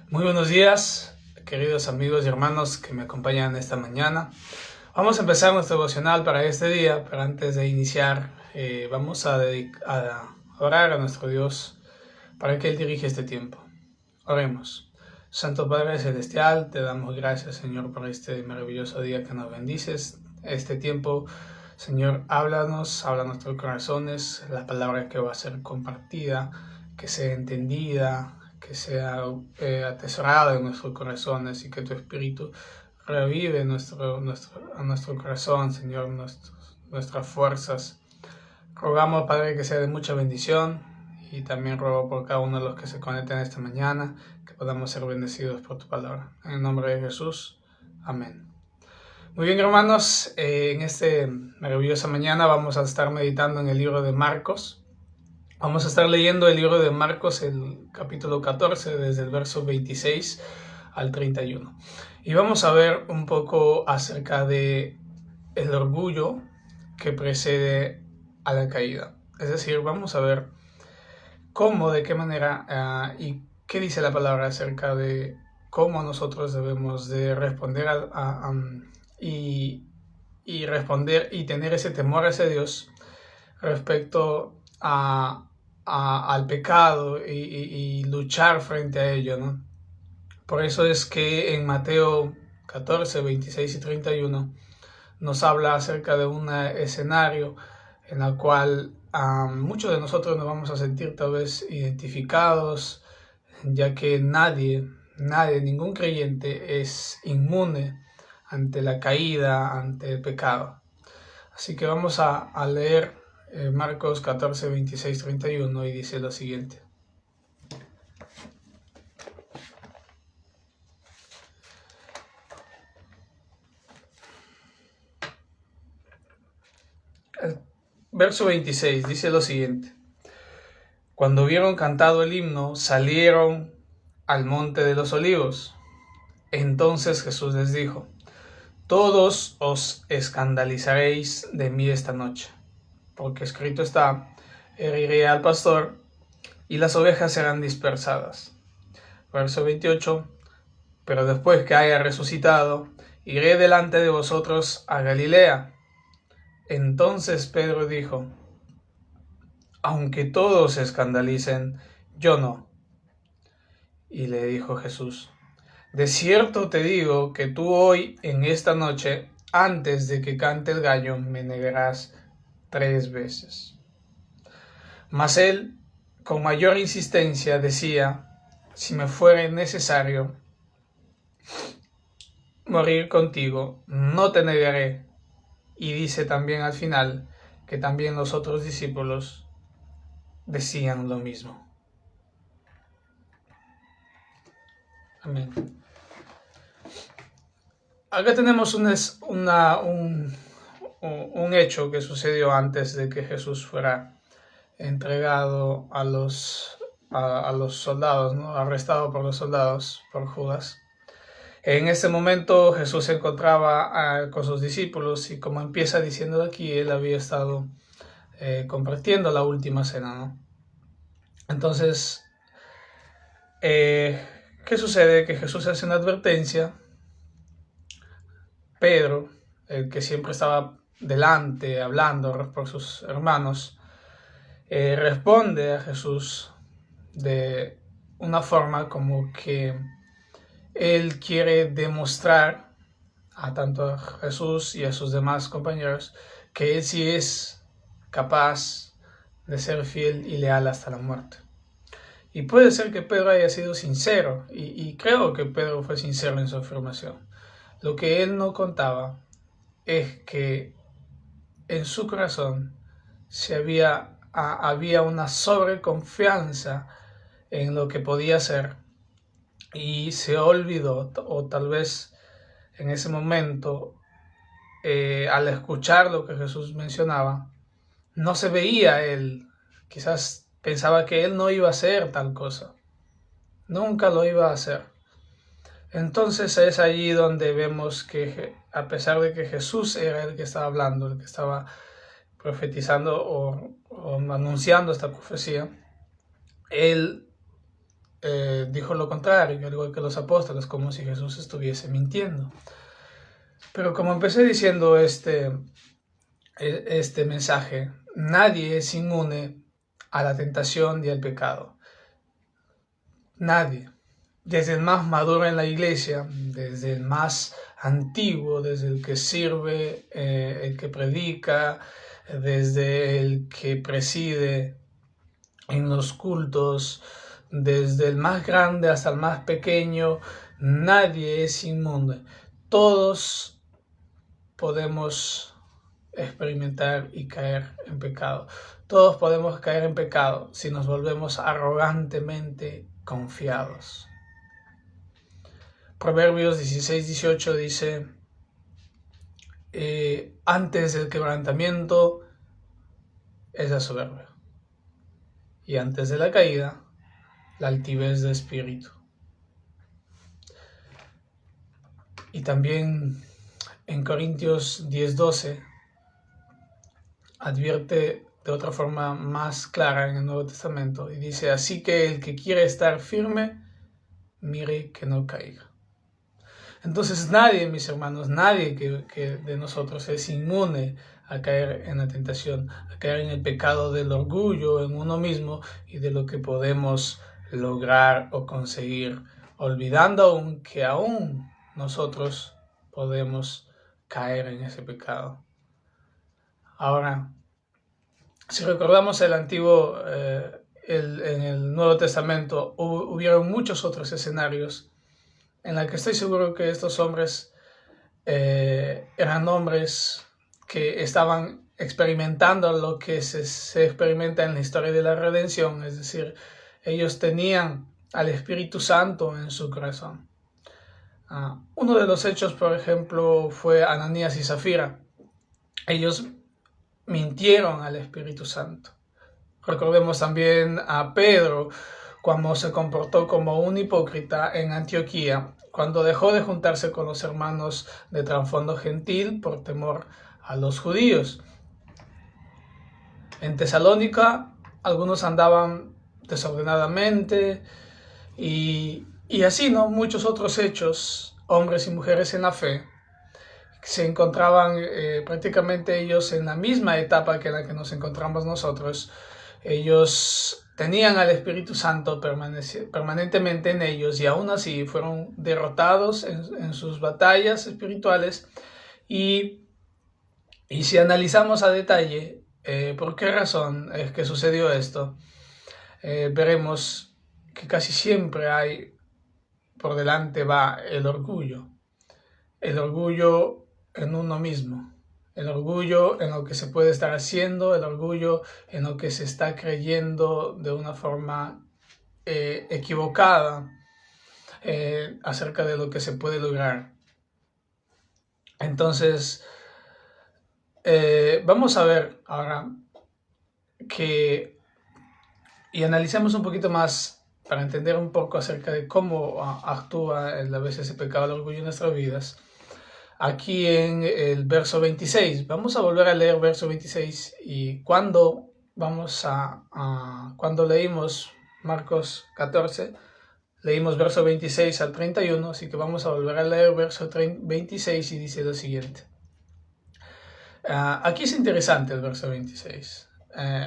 Muy buenos días, queridos amigos y hermanos que me acompañan esta mañana. Vamos a empezar nuestro devocional para este día, pero antes de iniciar vamos a orar a nuestro Dios para que Él dirija este tiempo. Oremos. Santo Padre Celestial, te damos gracias, Señor, por este maravilloso día que nos bendices. Este tiempo, Señor, háblanos, habla a nuestros corazones, la palabra que va a ser compartida, que sea entendida, que sea atesorada en nuestros corazones y que tu Espíritu revive a nuestro corazón, Señor, nuestras fuerzas. Rogamos, Padre, que sea de mucha bendición y también ruego por cada uno de los que se conecten esta mañana, que podamos ser bendecidos por tu palabra. En el nombre de Jesús, amén. Muy bien, hermanos, en esta maravillosa mañana vamos a estar meditando en el libro de Marcos. Vamos a estar leyendo el libro de Marcos, el capítulo 14, desde el verso 26 al 31. Y vamos a ver un poco acerca de el orgullo que precede a la caída. Es decir, vamos a ver cómo, de qué manera y qué dice la palabra acerca de cómo nosotros debemos de responder y responder y tener ese temor hacia Dios respecto al pecado y luchar frente a ello, ¿no? Por eso es que en Mateo 14, 26 y 31 nos habla acerca de un escenario en el cual muchos de nosotros nos vamos a sentir tal vez identificados, ya que nadie, ningún creyente es inmune ante la caída, ante el pecado. Así que vamos a leer Marcos 14, 26, 31 y dice lo siguiente. El verso 26 dice lo siguiente. Cuando hubieron cantado el himno, salieron al monte de los olivos. Entonces Jesús les dijo: todos os escandalizaréis de mí esta noche, porque escrito está: heriré al pastor y las ovejas serán dispersadas. Verso 28. Pero después que haya resucitado, iré delante de vosotros a Galilea. Entonces Pedro dijo: aunque todos se escandalicen, yo no. Y le dijo Jesús: de cierto te digo que tú hoy, en esta noche, antes de que cante el gallo, me negarás 3 veces. Mas él, con mayor insistencia, decía: si me fuere necesario morir contigo, no te negaré. Y dice también al final que también los otros discípulos decían lo mismo. Amén. Acá tenemos un hecho que sucedió antes de que Jesús fuera entregado a los soldados, ¿no? Arrestado por los soldados, por Judas. En ese momento Jesús se encontraba con sus discípulos y, como empieza diciendo aquí, él había estado compartiendo la última cena, ¿no? Entonces, ¿qué sucede? Que Jesús hace una advertencia. Pedro, el que siempre estaba delante hablando por sus hermanos, responde a Jesús de una forma como que él quiere demostrar tanto a Jesús y a sus demás compañeros que él sí es capaz de ser fiel y leal hasta la muerte. Y puede ser que Pedro haya sido sincero, y creo que Pedro fue sincero en su afirmación. Lo que él no contaba es que en su corazón había una sobreconfianza en lo que podía ser, y se olvidó, o tal vez en ese momento, al escuchar lo que Jesús mencionaba, no se veía él, quizás pensaba que él no iba a hacer tal cosa, nunca lo iba a hacer. Entonces es allí donde vemos que, a pesar de que Jesús era el que estaba hablando, el que estaba profetizando o anunciando esta profecía, él dijo lo contrario, al igual que los apóstoles, como si Jesús estuviese mintiendo. Pero como empecé diciendo este mensaje, nadie es inmune a la tentación y al pecado. Nadie. Desde el más maduro en la iglesia, desde el más antiguo, desde el que sirve, el que predica, desde el que preside en los cultos, desde el más grande hasta el más pequeño, nadie es inmune. Todos podemos experimentar y caer en pecado. Todos podemos caer en pecado si nos volvemos arrogantemente confiados. Proverbios 16-18 dice, antes del quebrantamiento es la soberbia, y antes de la caída, la altivez de espíritu. Y también en Corintios 10:12 advierte de otra forma más clara en el Nuevo Testamento y dice, así que el que quiere estar firme, mire que no caiga. Entonces nadie, mis hermanos, nadie que de nosotros es inmune a caer en la tentación, a caer en el pecado del orgullo en uno mismo y de lo que podemos lograr o conseguir, olvidando aún que aún nosotros podemos caer en ese pecado. Ahora, si recordamos el antiguo, en el Nuevo Testamento, hubieron muchos otros escenarios en la que estoy seguro que estos hombres eran hombres que estaban experimentando lo que se experimenta en la historia de la redención, es decir, ellos tenían al Espíritu Santo en su corazón. Uno de los hechos, por ejemplo, fue Ananías y Zafira. Ellos mintieron al Espíritu Santo. Recordemos también a Pedro, cuando se comportó como un hipócrita en Antioquía, cuando dejó de juntarse con los hermanos de trasfondo gentil por temor a los judíos. En Tesalónica, algunos andaban desordenadamente y así, ¿no? Muchos otros hechos, hombres y mujeres en la fe, se encontraban prácticamente ellos en la misma etapa que en la que nos encontramos nosotros. Ellos tenían al Espíritu Santo permanentemente en ellos y aún así fueron derrotados en sus batallas espirituales. Y si analizamos a detalle por qué razón es que sucedió esto, veremos que casi siempre hay por delante va el orgullo en uno mismo. El orgullo en lo que se puede estar haciendo, el orgullo en lo que se está creyendo de una forma equivocada acerca de lo que se puede lograr. Entonces, vamos a ver ahora y analicemos un poquito más para entender un poco acerca de cómo actúa a veces ese pecado del orgullo en nuestras vidas. Aquí en el verso 26, vamos a volver a leer verso 26 y cuando leímos Marcos 14, leímos verso 26 al 31, así que vamos a volver a leer verso 26 y dice lo siguiente. Aquí es interesante el verso 26.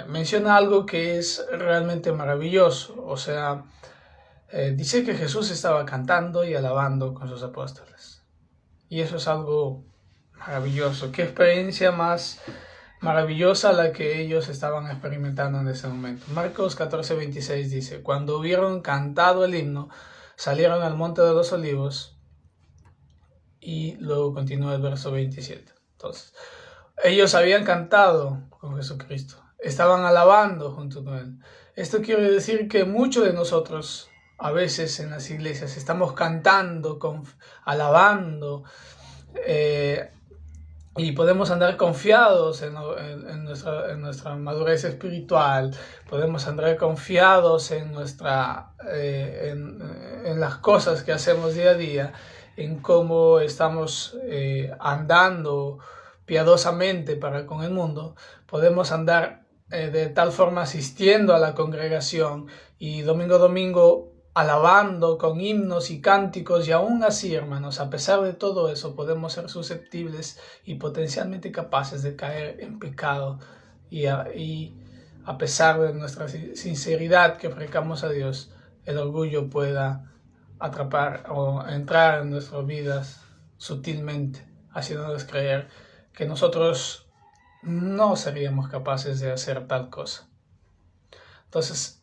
Menciona algo que es realmente maravilloso, o sea, dice que Jesús estaba cantando y alabando con sus apóstoles. Y eso es algo maravilloso. Qué experiencia más maravillosa la que ellos estaban experimentando en ese momento. Marcos 14:26 dice, cuando hubieron cantado el himno, salieron al monte de los olivos. Y luego continúa el verso 27. Entonces, ellos habían cantado con Jesucristo. Estaban alabando junto con Él. Esto quiere decir que muchos de nosotros a veces en las iglesias estamos cantando, alabando, y podemos andar confiados en nuestra madurez espiritual, podemos andar confiados en las cosas que hacemos día a día, en cómo estamos andando piadosamente para con el mundo. Podemos andar de tal forma asistiendo a la congregación y domingo a domingo alabando con himnos y cánticos, y aún así, hermanos, a pesar de todo eso, podemos ser susceptibles y potencialmente capaces de caer en pecado, y a pesar de nuestra sinceridad que ofrezcamos a Dios, el orgullo pueda atrapar o entrar en nuestras vidas sutilmente, haciéndonos creer que nosotros no seríamos capaces de hacer tal cosa. Entonces,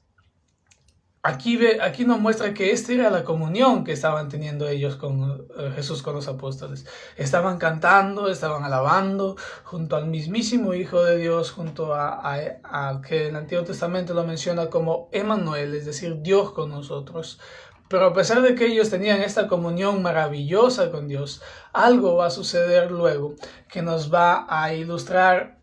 aquí nos muestra que esta era la comunión que estaban teniendo ellos con Jesús, con los apóstoles. Estaban cantando, estaban alabando junto al mismísimo Hijo de Dios, junto a que el Antiguo Testamento lo menciona como Emmanuel, es decir, Dios con nosotros. Pero a pesar de que ellos tenían esta comunión maravillosa con Dios, algo va a suceder luego que nos va a ilustrar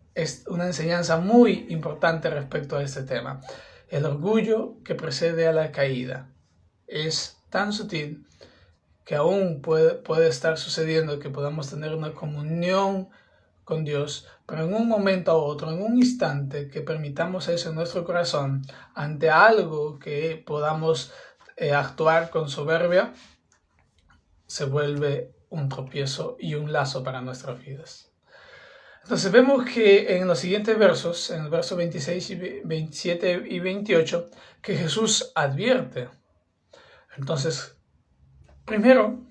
una enseñanza muy importante respecto a este tema. El orgullo que precede a la caída es tan sutil que aún puede estar sucediendo que podamos tener una comunión con Dios, pero en un momento u otro, en un instante que permitamos eso en nuestro corazón, ante algo que podamos actuar con soberbia, se vuelve un tropiezo y un lazo para nuestras vidas. Entonces vemos que en los siguientes versos, en el verso 26, 27 y 28, que Jesús advierte. Entonces, primero,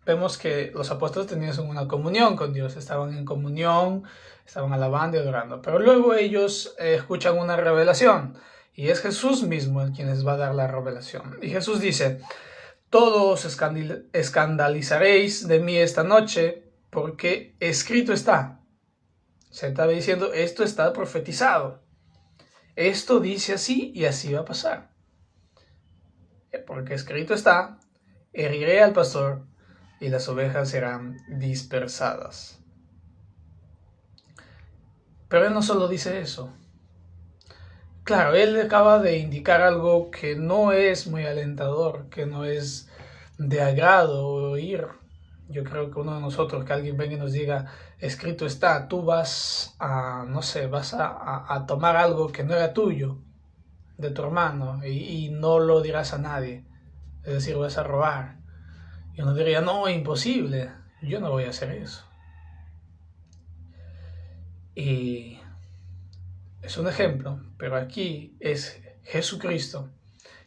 vemos que los apóstoles tenían una comunión con Dios, estaban en comunión, estaban alabando y adorando. Pero luego ellos escuchan una revelación, y es Jesús mismo el quien les va a dar la revelación. Y Jesús dice: todos escandalizaréis de mí esta noche, porque escrito está. Se estaba diciendo, esto está profetizado. Esto dice así y así va a pasar. Porque escrito está, heriré al pastor y las ovejas serán dispersadas. Pero él no solo dice eso. Claro, él acaba de indicar algo que no es muy alentador, que no es de agrado oír. Yo creo que uno de nosotros, que alguien venga y nos diga, escrito está, tú vas a, no sé, vas a tomar algo que no era tuyo, de tu hermano, y no lo dirás a nadie. Es decir, vas a robar. Y uno diría, no, imposible, yo no voy a hacer eso. Y es un ejemplo, pero aquí es Jesucristo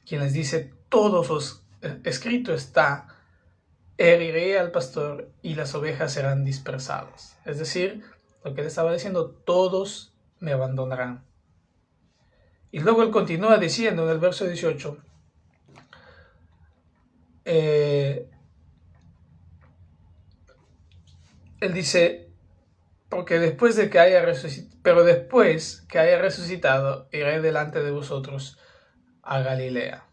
quien les dice, todos os escrito está, heriré al pastor y las ovejas serán dispersadas. Es decir, lo que él estaba diciendo, todos me abandonarán. Y luego él continúa diciendo en el verso 18, él dice, porque después que haya resucitado, iré delante de vosotros a Galilea.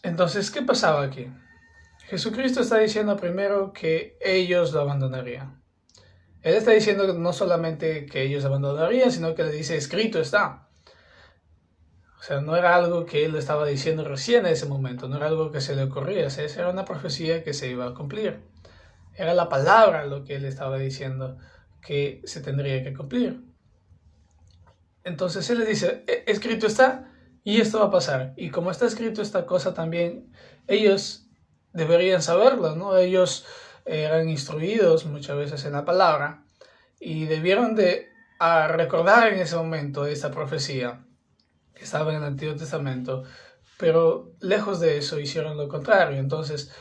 Entonces, ¿qué pasaba aquí? Jesucristo está diciendo primero que ellos lo abandonarían. Él está diciendo no solamente que ellos abandonarían, sino que le dice, escrito está. O sea, no era algo que él estaba diciendo recién en ese momento, no era algo que se le ocurría, esa era una profecía que se iba a cumplir. Era la palabra lo que él estaba diciendo que se tendría que cumplir. Entonces él le dice, escrito está, y esto va a pasar. Y como está escrito esta cosa también, ellos deberían saberlo, ¿no? Ellos eran instruidos muchas veces en la palabra y debieron de recordar en ese momento esta profecía que estaba en el Antiguo Testamento, pero lejos de eso hicieron lo contrario. Entonces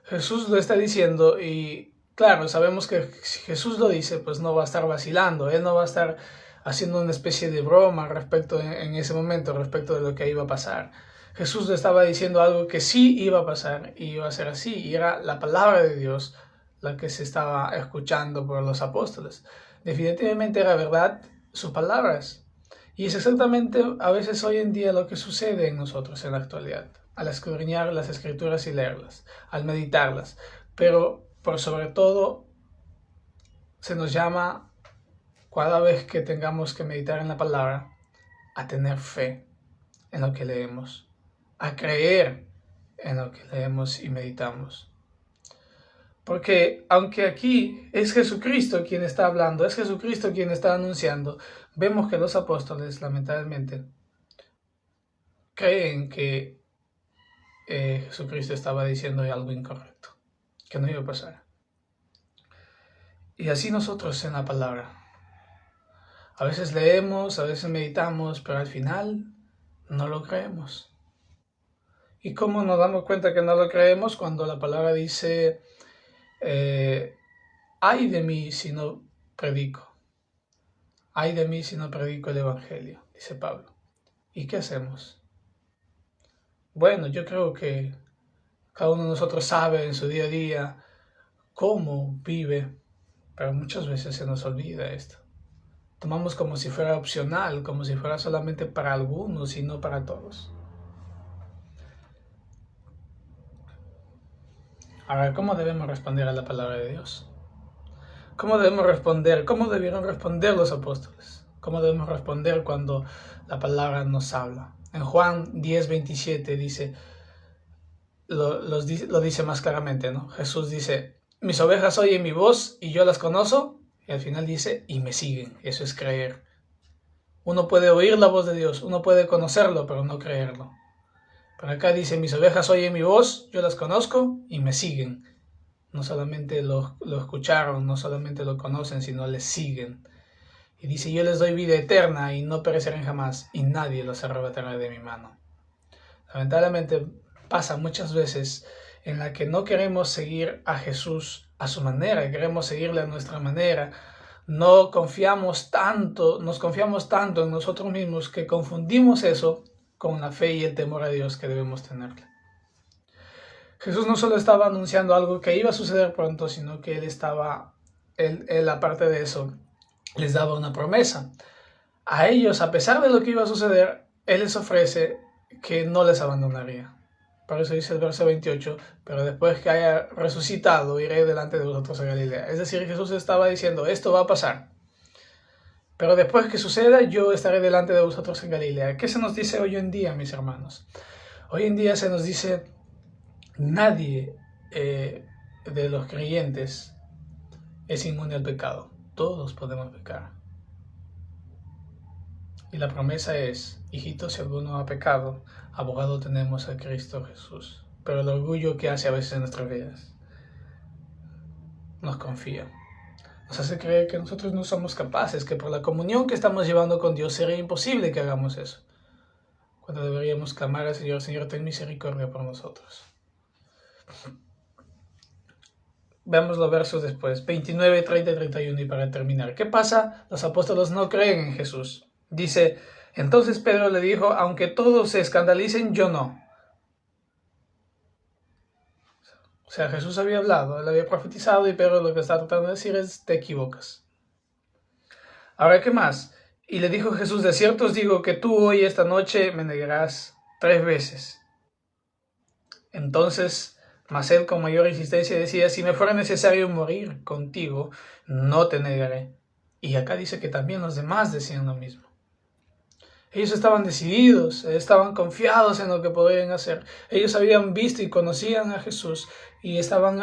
Jesús lo está diciendo y claro, sabemos que si Jesús lo dice, pues no va a estar vacilando, él no va a estar haciendo una especie de broma respecto en ese momento, respecto de lo que iba a pasar. Jesús le estaba diciendo algo que sí iba a pasar y iba a ser así, y era la palabra de Dios la que se estaba escuchando por los apóstoles. Definitivamente era verdad sus palabras. Y es exactamente a veces hoy en día lo que sucede en nosotros en la actualidad, al escudriñar las escrituras y leerlas, al meditarlas. Pero por sobre todo se nos llama, cada vez que tengamos que meditar en la palabra, a tener fe en lo que leemos, a creer en lo que leemos y meditamos. Porque aunque aquí es Jesucristo quien está hablando, es Jesucristo quien está anunciando, vemos que los apóstoles, lamentablemente, creen que Jesucristo estaba diciendo algo incorrecto, que no iba a pasar. Y así nosotros en la palabra. A veces leemos, a veces meditamos, pero al final no lo creemos. ¿Y cómo nos damos cuenta que no lo creemos? Cuando la palabra dice, ay de mí si no predico. Ay de mí si no predico el Evangelio, dice Pablo. ¿Y qué hacemos? Bueno, yo creo que cada uno de nosotros sabe en su día a día cómo vive, pero muchas veces se nos olvida esto. Tomamos como si fuera opcional, como si fuera solamente para algunos y no para todos. Ahora, ¿cómo debemos responder a la palabra de Dios? ¿Cómo debemos responder? ¿Cómo debieron responder los apóstoles? ¿Cómo debemos responder cuando la palabra nos habla? En Juan 10:27 dice, lo dice más claramente, ¿no? Jesús dice, mis ovejas oyen mi voz y yo las conozco. Y al final dice, y me siguen. Eso es creer. Uno puede oír la voz de Dios, uno puede conocerlo, pero no creerlo. Pero acá dice, mis ovejas oyen mi voz, yo las conozco y me siguen. No solamente lo escucharon, no solamente lo conocen, sino les siguen. Y dice, yo les doy vida eterna y no perecerán jamás, y nadie los arrebatará de mi mano. Lamentablemente pasa muchas veces en la que no queremos seguir a Jesús a su manera, queremos seguirle a nuestra manera. Nos confiamos tanto en nosotros mismos que confundimos eso con la fe y el temor a Dios que debemos tenerle. Jesús no solo estaba anunciando algo que iba a suceder pronto, sino que él aparte de eso, les daba una promesa. A ellos, a pesar de lo que iba a suceder, Él les ofrece que no les abandonaría. Por eso dice el verso 28, pero después que haya resucitado, iré delante de vosotros a Galilea. Es decir, Jesús estaba diciendo, esto va a pasar. Pero después que suceda, yo estaré delante de vosotros en Galilea. ¿Qué se nos dice hoy en día, mis hermanos? Hoy en día se nos dice, nadie de los creyentes es inmune al pecado. Todos podemos pecar. Y la promesa es, hijitos, si alguno ha pecado, abogado tenemos a Cristo Jesús. Pero el orgullo que hace a veces en nuestras vidas nos confía. Nos hace creer que nosotros no somos capaces, que por la comunión que estamos llevando con Dios sería imposible que hagamos eso. Cuando deberíamos clamar al Señor, Señor, ten misericordia por nosotros. Veamos los versos después, 29, 30 y 31, y para terminar. ¿Qué pasa? Los apóstoles no creen en Jesús. Dice, entonces Pedro le dijo, aunque todos se escandalicen, yo no. O sea, Jesús había hablado, él había profetizado, y Pedro lo que está tratando de decir es, te equivocas. Ahora, ¿qué más? Y le dijo Jesús, de cierto os digo que tú hoy esta noche me negarás 3 veces. Entonces, mas él con mayor insistencia decía, si me fuera necesario morir contigo, no te negaré. Y acá dice que también los demás decían lo mismo. Ellos estaban decididos, estaban confiados en lo que podían hacer. Ellos habían visto y conocían a Jesús y estaban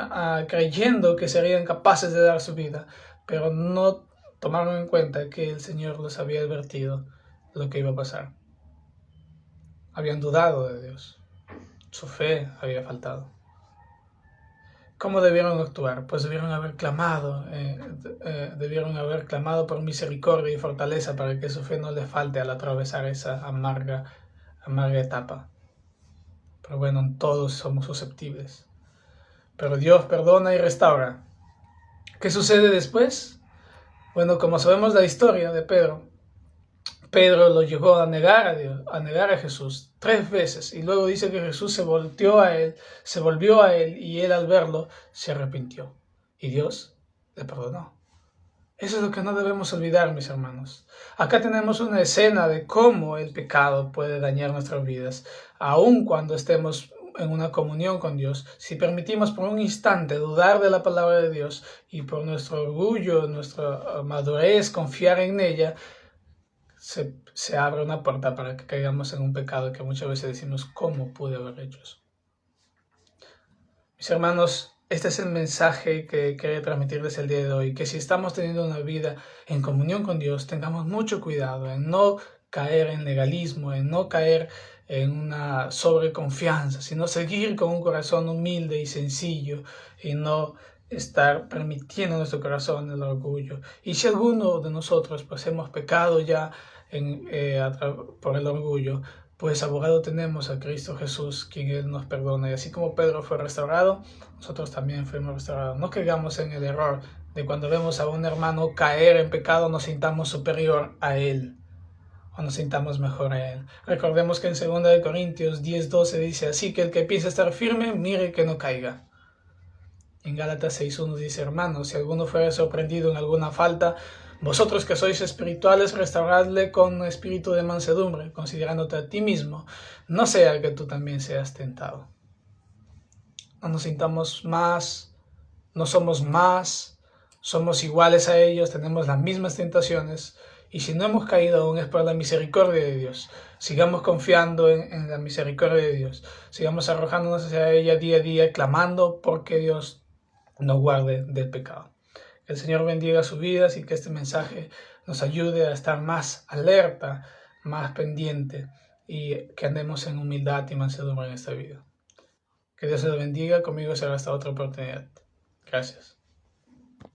creyendo que serían capaces de dar su vida, pero no tomaron en cuenta que el Señor les había advertido lo que iba a pasar. Habían dudado de Dios. Su fe había faltado. ¿Cómo debieron actuar? Pues debieron haber clamado por misericordia y fortaleza para que su fe no les falte al atravesar esa amarga etapa. Pero bueno, todos somos susceptibles. Pero Dios perdona y restaura. ¿Qué sucede después? Bueno, como sabemos la historia de Pedro lo llevó a negar a Dios, a negar a Jesús 3 veces. Y luego dice que Jesús se volvió a él y él al verlo se arrepintió. Y Dios le perdonó. Eso es lo que no debemos olvidar, mis hermanos. Acá tenemos una escena de cómo el pecado puede dañar nuestras vidas. Aun cuando estemos en una comunión con Dios, si permitimos por un instante dudar de la palabra de Dios y por nuestro orgullo, nuestra madurez, confiar en ella, se abre una puerta para que caigamos en un pecado que muchas veces decimos, ¿cómo pude haber hecho eso? Mis hermanos, este es el mensaje que quería transmitirles el día de hoy, que si estamos teniendo una vida en comunión con Dios, tengamos mucho cuidado en no caer en legalismo, en no caer en una sobreconfianza, sino seguir con un corazón humilde y sencillo y no estar permitiendo en nuestro corazón el orgullo. Y si alguno de nosotros pues hemos pecado ya por el orgullo, pues abogado tenemos a Cristo Jesús, quien Él nos perdona. Y así como Pedro fue restaurado, nosotros también fuimos restaurados. No caigamos en el error de cuando vemos a un hermano caer en pecado nos sintamos superior a él o nos sintamos mejor a él. Recordemos que en 2 Corintios 10:12 dice, así que el que piensa estar firme, mire que no caiga. En Gálatas 6:1 dice, hermanos, si alguno fuera sorprendido en alguna falta, vosotros que sois espirituales, restauradle con espíritu de mansedumbre, considerándote a ti mismo, no sea que tú también seas tentado. No nos sintamos más, no somos más, somos iguales a ellos, tenemos las mismas tentaciones, y si no hemos caído aún es por la misericordia de Dios. Sigamos confiando en la misericordia de Dios, sigamos arrojándonos hacia ella día a día, clamando porque Dios nos guarde del pecado. Que el Señor bendiga sus vidas y que este mensaje nos ayude a estar más alerta, más pendiente y que andemos en humildad y mansedumbre en esta vida. Que Dios les bendiga, conmigo será hasta otra oportunidad. Gracias.